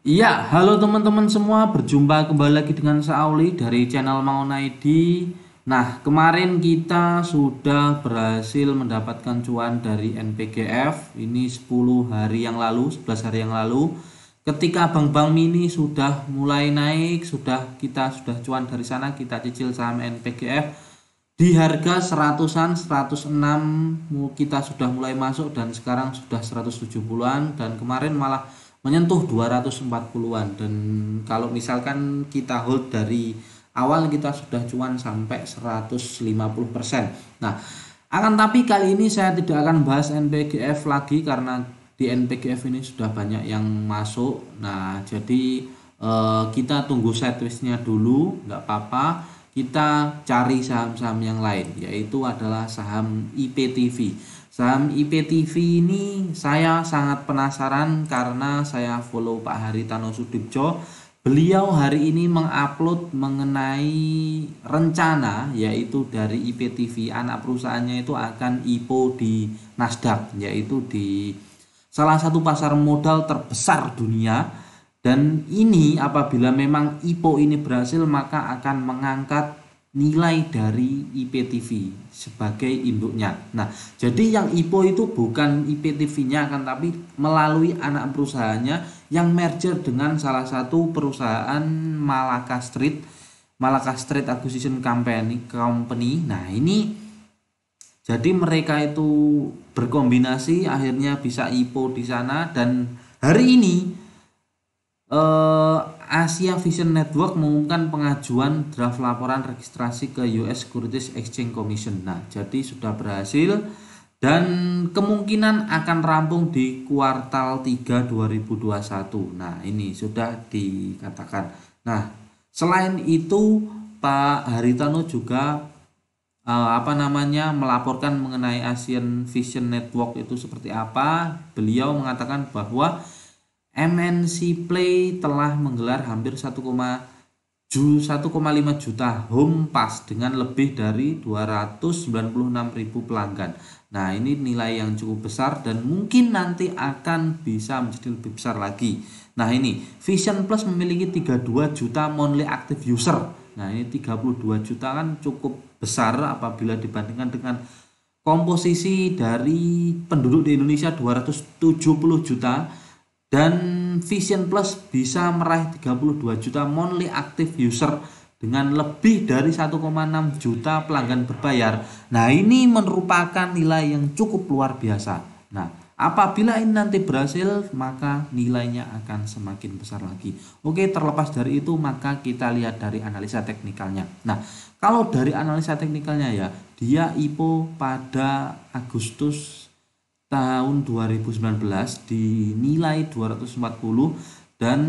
Iya, halo teman-teman semua, berjumpa kembali lagi dengan Sauli dari channel Mangun ID. Nah, kemarin kita sudah berhasil mendapatkan cuan dari NPGF. Ini 10 hari yang lalu, 11 hari yang lalu. Ketika bank-bank mini sudah mulai naik, kita sudah cuan dari sana, kita cicil saham NPGF di harga seratusan 106 kita sudah mulai masuk dan sekarang sudah 170-an dan kemarin malah menyentuh 240-an. Dan kalau misalkan kita hold dari awal kita sudah cuan sampai 150%. Nah, akan tapi kali ini saya tidak akan bahas NPGF lagi karena di NPGF ini sudah banyak yang masuk. Nah, jadi kita tunggu sideways-nya dulu, nggak apa-apa. Kita cari saham-saham yang lain, yaitu adalah saham IPTV. Saham IPTV ini saya sangat penasaran karena saya follow Pak Haritano Sudibjo. Beliau hari ini mengupload mengenai rencana, yaitu dari IPTV anak perusahaannya itu akan IPO di Nasdaq, yaitu di salah satu pasar modal terbesar dunia. Dan ini apabila memang IPO ini berhasil maka akan mengangkat nilai dari IPTV sebagai induknya. Nah, jadi yang IPO itu bukan IPTV-nya akan tapi melalui anak perusahaannya yang merger dengan salah satu perusahaan Malaka Street Acquisition Company. Nah, ini jadi mereka itu berkombinasi akhirnya bisa IPO di sana. Dan hari ini Asia Vision Network mengumumkan pengajuan draft laporan registrasi ke US Securities Exchange Commission. Nah, jadi sudah berhasil dan kemungkinan akan rampung di kuartal 3 2021. Nah, ini sudah dikatakan. Nah, selain itu Pak Haritano juga melaporkan mengenai Asian Vision Network itu seperti apa. Beliau mengatakan bahwa MNC Play telah menggelar hampir 1,5 juta home pass dengan lebih dari 296.000 pelanggan. Nah, ini nilai yang cukup besar dan mungkin nanti akan bisa menjadi lebih besar lagi. Nah, ini Vision Plus memiliki 32 juta monthly active user. Nah, ini 32 juta kan cukup besar apabila dibandingkan dengan komposisi dari penduduk di Indonesia 270 juta. Dan Vision Plus bisa meraih 32 juta monthly active user dengan lebih dari 1,6 juta pelanggan berbayar. Nah, ini merupakan nilai yang cukup luar biasa. Nah, apabila ini nanti berhasil, maka nilainya akan semakin besar lagi. Oke, terlepas dari itu, maka kita lihat dari analisa teknikalnya. Nah, kalau dari analisa teknikalnya ya, dia IPO pada Agustus tahun 2019 dinilai 240 dan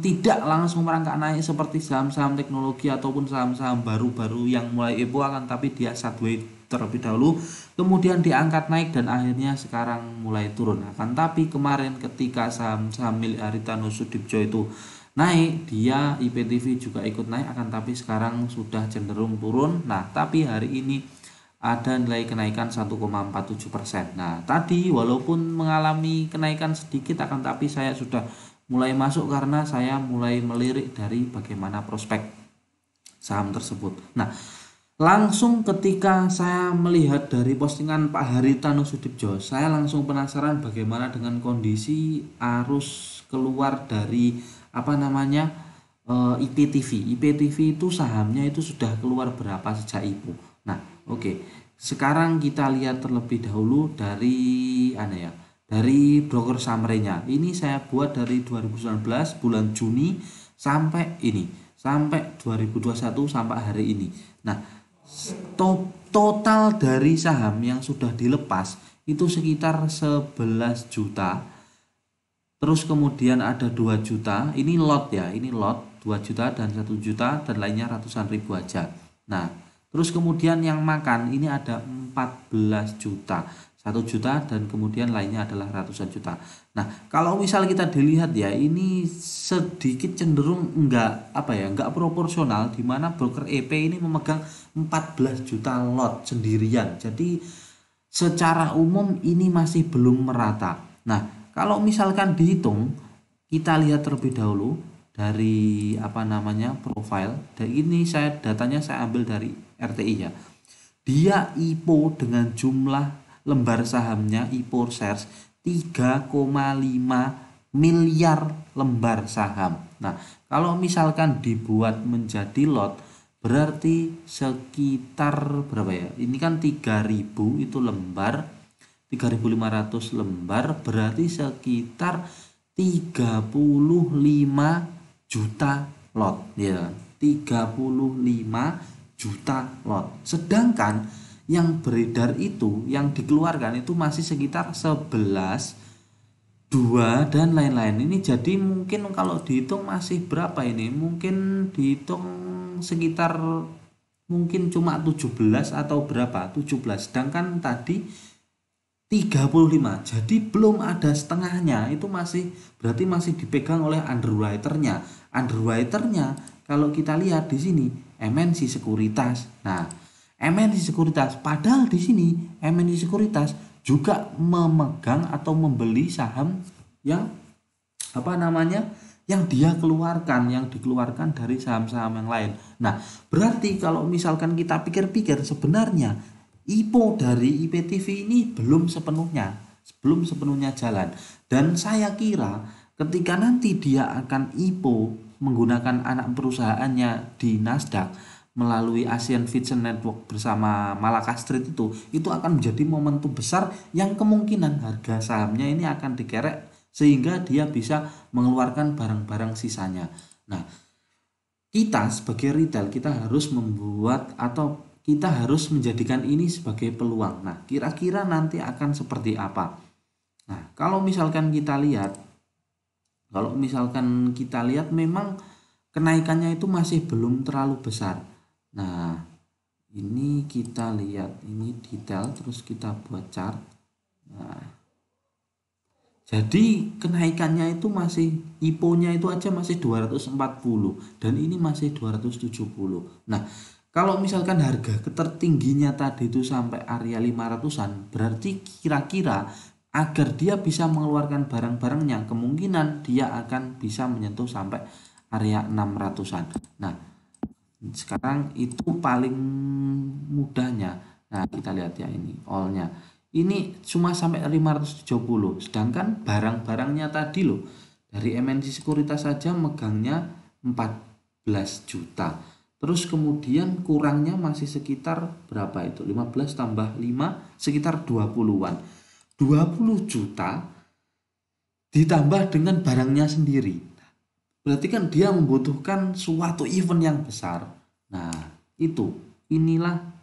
tidak langsung merangkak naik seperti saham-saham teknologi ataupun saham-saham baru-baru yang mulai IPO, akan tapi dia sideways terlebih dahulu kemudian diangkat naik dan akhirnya sekarang mulai turun. Akan tapi kemarin ketika saham-saham milik Haritano Sudibjo itu naik, dia IPTV juga ikut naik, akan tapi sekarang sudah cenderung turun. Nah, tapi hari ini ada nilai kenaikan 1,47%. Nah, tadi walaupun mengalami kenaikan sedikit akan tapi saya sudah mulai masuk karena saya mulai melirik dari bagaimana prospek saham tersebut. Nah, langsung ketika saya melihat dari postingan Pak Haritano Sudibjo, saya langsung penasaran bagaimana dengan kondisi arus keluar dari IPTV. IPTV itu sahamnya itu sudah keluar berapa sejak IPO. Nah, oke. Sekarang kita lihat terlebih dahulu dari broker summary-nya. Ini saya buat dari 2019 bulan Juni sampai 2021 sampai hari ini. Nah, total dari saham yang sudah dilepas itu sekitar 11 juta. Terus kemudian ada 2 juta, ini lot ya, ini lot 2 juta dan 1 juta dan lainnya ratusan ribu aja. Nah, terus kemudian yang makan ini ada 14 juta, 1 juta dan kemudian lainnya adalah ratusan juta. Nah, kalau misal kita dilihat ya, ini sedikit cenderung enggak proporsional di mana broker EP ini memegang 14 juta lot sendirian. Jadi secara umum ini masih belum merata. Nah, kalau misalkan dihitung kita lihat terlebih dahulu dari profile. Dan ini datanya saya ambil dari RTI ya. Dia IPO dengan jumlah lembar sahamnya IPO shares 3,5 miliar lembar saham. Nah, kalau misalkan dibuat menjadi lot berarti sekitar berapa ya? Ini kan 3000 itu lembar, 3500 lembar berarti sekitar 35 juta lot ya. 35 juta lot. Sedangkan yang beredar itu, yang dikeluarkan itu masih sekitar 11, 2 dan lain-lain. Ini jadi mungkin kalau dihitung masih berapa ini? Mungkin dihitung sekitar mungkin cuma 17 atau berapa? 17. Sedangkan tadi 35. Jadi belum ada setengahnya. Itu berarti masih dipegang oleh underwriternya. Underwriternya kalau kita lihat di sini MNC Sekuritas. Nah, MNC Sekuritas padahal di sini MNC Sekuritas juga memegang atau membeli saham yang yang dia keluarkan, yang dikeluarkan dari saham-saham yang lain. Nah, berarti kalau misalkan kita pikir-pikir sebenarnya IPO dari IPTV ini belum sepenuhnya jalan. Dan saya kira ketika nanti dia akan IPO menggunakan anak perusahaannya di Nasdaq melalui Asian Vision Network bersama Malaka Street itu akan menjadi momentum besar yang kemungkinan harga sahamnya ini akan dikerek sehingga dia bisa mengeluarkan barang-barang sisanya. Nah, kita sebagai retail kita harus membuat atau kita harus menjadikan ini sebagai peluang. Nah, kira-kira nanti akan seperti apa? Nah, kalau misalkan kita lihat memang kenaikannya itu masih belum terlalu besar. Nah, ini kita lihat ini detail terus kita buat chart. Nah, jadi kenaikannya itu masih IPO-nya itu aja masih 240 dan ini masih 270. Nah, kalau misalkan harga ketertingginya tadi itu sampai area 500-an, berarti kira-kira agar dia bisa mengeluarkan barang-barangnya, kemungkinan dia akan bisa menyentuh sampai area 600-an. Nah, sekarang itu paling mudahnya. Nah, kita lihat ya ini all-nya. Ini cuma sampai 570, sedangkan barang-barangnya tadi loh dari MNC Sekuritas saja megangnya 14 juta. Terus kemudian kurangnya masih sekitar berapa itu? 15 tambah 5 sekitar 20-an. 20 juta ditambah dengan barangnya sendiri. Berarti kan dia membutuhkan suatu event yang besar. Nah, inilah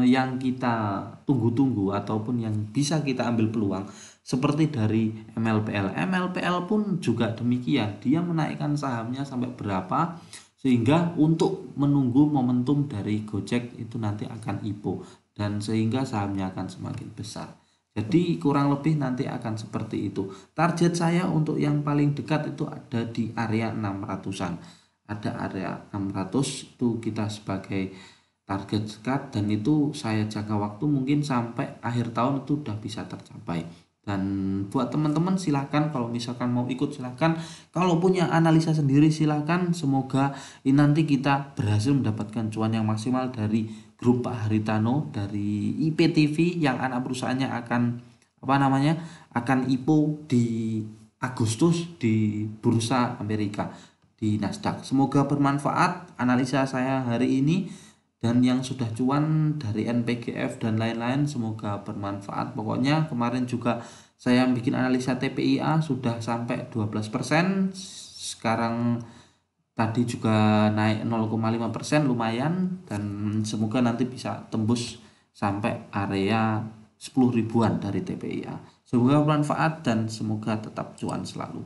yang kita tunggu-tunggu ataupun yang bisa kita ambil peluang seperti dari MLPL. MLPL pun juga demikian, dia menaikkan sahamnya sampai berapa sehingga untuk menunggu momentum dari Gojek itu nanti akan IPO dan sehingga sahamnya akan semakin besar. Jadi kurang lebih nanti akan seperti itu. Target saya untuk yang paling dekat itu ada di area 600-an. Ada area 600 itu kita sebagai target dekat dan itu saya jangka waktu mungkin sampai akhir tahun itu udah bisa tercapai. Dan buat teman-teman silahkan kalau misalkan mau ikut silahkan, kalau punya analisa sendiri silahkan. Semoga ini nanti kita berhasil mendapatkan cuan yang maksimal dari grup Pak Haritano dari IPTV yang anak perusahaannya akan IPO di Agustus di Bursa Amerika di Nasdaq. Semoga bermanfaat analisa saya hari ini. Dan yang sudah cuan dari NPGF dan lain-lain semoga bermanfaat. Pokoknya kemarin juga saya bikin analisa TPIA sudah sampai 12%. Sekarang tadi juga naik 0,5% lumayan. Dan semoga nanti bisa tembus sampai area 10 ribuan dari TPIA. Semoga bermanfaat dan semoga tetap cuan selalu.